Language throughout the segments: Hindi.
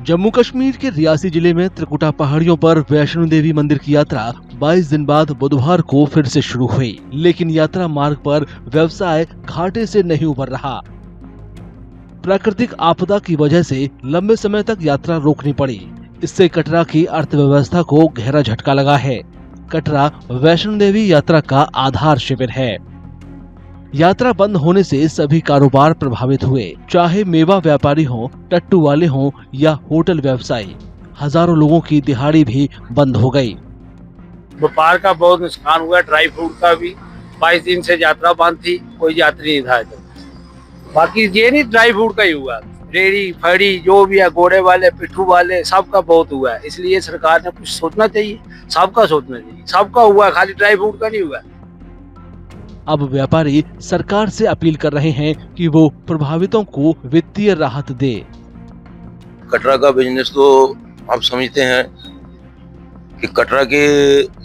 जम्मू कश्मीर के रियासी जिले में त्रिकुटा पहाड़ियों पर वैष्णो देवी मंदिर की यात्रा 22 दिन बाद बुधवार को फिर से शुरू हुई, लेकिन यात्रा मार्ग पर व्यवसाय घाटे से नहीं उबर रहा। प्राकृतिक आपदा की वजह से लंबे समय तक यात्रा रोकनी पड़ी। इससे कटरा की अर्थव्यवस्था को गहरा झटका लगा है। कटरा वैष्णो देवी यात्रा का आधार शिविर है। यात्रा बंद होने से सभी कारोबार प्रभावित हुए, चाहे मेवा व्यापारी हो, टट्टू वाले हो या होटल व्यवसायी। हजारों लोगों की दिहाड़ी भी बंद हो गई। व्यापार का बहुत नुकसान हुआ, ड्राई फ्रूट का भी। 22 दिन से यात्रा बंद थी, कोई यात्री नहीं था इधर। बाकी ये नहीं ड्राई फ्रूट का ही हुआ, रेड़ी फड़ी जो भी है, घोड़े वाले पिट्ठू वाले सबका बहुत हुआ है। इसलिए सरकार ने कुछ सोचना चाहिए, सबका सोचना चाहिए। सबका हुआ, खाली ड्राई फ्रूट का नहीं हुआ। अब व्यापारी सरकार से अपील कर रहे हैं कि वो प्रभावितों को वित्तीय राहत दे। कटरा का बिजनेस तो आप समझते हैं कि कटरा के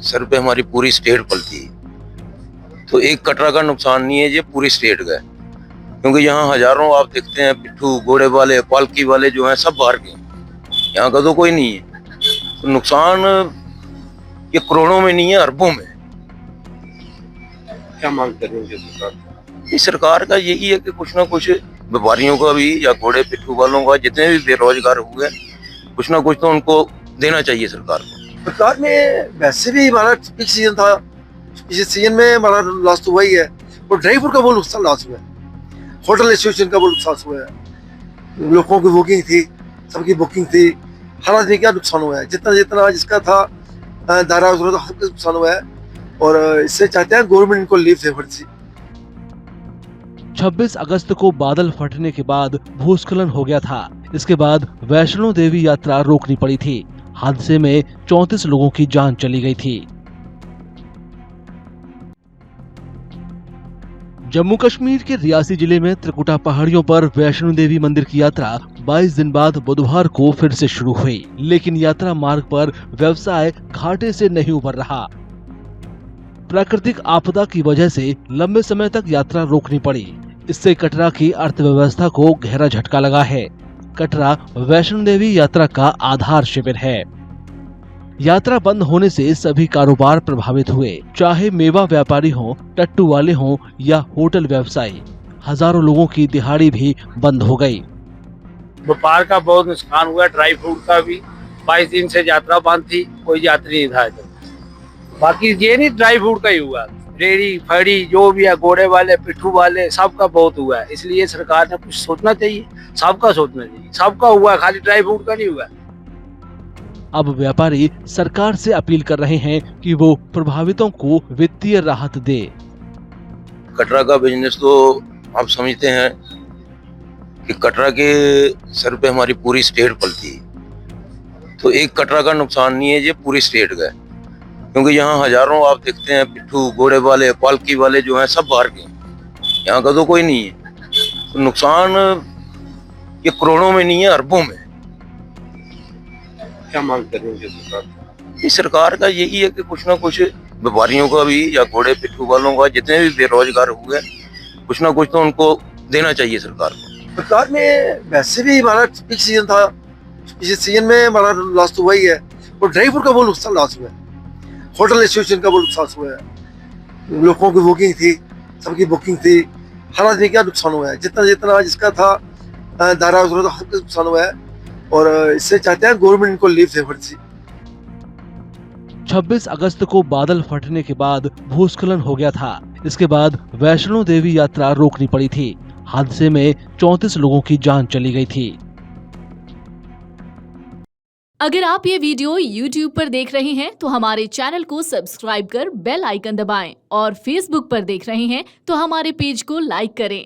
सर पे हमारी पूरी स्टेट पलती है, तो एक कटरा का नुकसान नहीं है, ये पूरी स्टेट का है। क्योंकि यहाँ हजारों आप देखते हैं पिट्ठू, घोड़े वाले, पालकी वाले जो हैं सब बाहर के, यहाँ का तो कोई नहीं है। तो नुकसान ये करोड़ों में नहीं है, अरबों में। क्या मांग कर रही है सरकार? इस सरकार का यही है कि कुछ ना कुछ व्यापारियों का भी या घोड़े पिट्ठू वालों का, जितने भी बेरोजगार हुए, कुछ ना कुछ तो उनको देना चाहिए सरकार को। सरकार ने वैसे भी हमारा पीक सीजन था, इस सीजन में हमारा लॉस तो वही है, और ड्राई फ्रूट का बहुत नुकसान लॉस हुआ है, होटल एसोसिएशन का बहुत नुकसान हुआ है, लोगों की बुकिंग थी, सबकी बुकिंग थी, हर आदमी का नुकसान हुआ है। जितना जितना जिसका था दायरा उसका सबका नुकसान हुआ है, और इससे चाहते हैं गवर्नमेंट इनको लीव दे फर्जी। 26 अगस्त को बादल फटने के बाद भूस्खलन हो गया था। इसके बाद वैष्णो देवी यात्रा रोकनी पड़ी थी। हादसे में 34 लोगों की जान चली गई थी। जम्मू कश्मीर के रियासी जिले में त्रिकुटा पहाड़ियों पर वैष्णो देवी मंदिर की यात्रा 22 दिन बाद बुधवार को फिर से शुरू हुई, लेकिन यात्रा मार्ग पर व्यवसाय घाटे से नहीं उबर रहा। प्राकृतिक आपदा की वजह से लंबे समय तक यात्रा रोकनी पड़ी। इससे कटरा की अर्थव्यवस्था को गहरा झटका लगा है। कटरा वैष्णो देवी यात्रा का आधार शिविर है। यात्रा बंद होने से सभी कारोबार प्रभावित हुए, चाहे मेवा व्यापारी हो, टट्टू वाले हो या होटल व्यवसायी। हजारों लोगों की दिहाड़ी भी बंद हो गई। व्यापार का बहुत नुकसान हुआ, ड्राई फ्रूट का भी। 22 दिन से यात्रा बंद थी, कोई यात्री नहीं था इधर। बाकी ये नहीं ड्राई फ्रूट का ही हुआ, रेड़ी फड़ी जो भी है, घोड़े वाले पिट्ठू वाले सबका बहुत हुआ है। इसलिए सरकार ने कुछ सोचना चाहिए, सबका सोचना चाहिए। सबका हुआ, खाली ड्राई फ्रूट का नहीं हुआ। अब व्यापारी सरकार से अपील कर रहे हैं कि वो प्रभावितों को वित्तीय राहत दे। कटरा का बिजनेस तो आप समझते हैं कि कटरा के सर पे हमारी पूरी स्टेट पलती है, तो एक कटरा का नुकसान नहीं है, ये पूरी स्टेट का है। क्योंकि यहाँ हजारों आप देखते हैं पिट्ठू, घोड़े वाले, पालकी वाले जो हैं सब बाहर के, यहाँ का तो कोई नहीं है। तो नुकसान ये करोड़ों में नहीं है, अरबों में। क्या मांग कर रही है सरकार? इस सरकार का यही है कि कुछ ना कुछ व्यापारियों का भी या घोड़े पिट्ठू वालों का, जितने भी बेरोजगार हुए, कुछ ना कुछ तो उनको देना चाहिए सरकार को। सरकार ने वैसे भी हमारा पीक सीजन था, इस सीजन में हमारा लॉस तो वही है, और ड्राई फ्रूट का बहुत नुकसान लॉस हुआ है, होटल एसोसिएशन का बहुत नुकसान हुआ है, लोगों की बुकिंग थी, सबकी बुकिंग थी, हर आदमी का नुकसान हुआ है। जितना जितना जिसका था दायरा उसका सबका नुकसान हुआ है, और इससे चाहते हैं गवर्नमेंट इनको लीव दे फर्जी। 26 अगस्त को बादल फटने के बाद भूस्खलन हो गया था। इसके बाद वैष्णो देवी यात्रा रोकनी पड़ी थी। हादसे में 34 लोगों की जान चली गई थी। अगर आप ये वीडियो YouTube पर देख रहे हैं तो हमारे चैनल को सब्सक्राइब कर बेल आइकन दबाएं, और Facebook पर देख रहे हैं तो हमारे पेज को लाइक करें।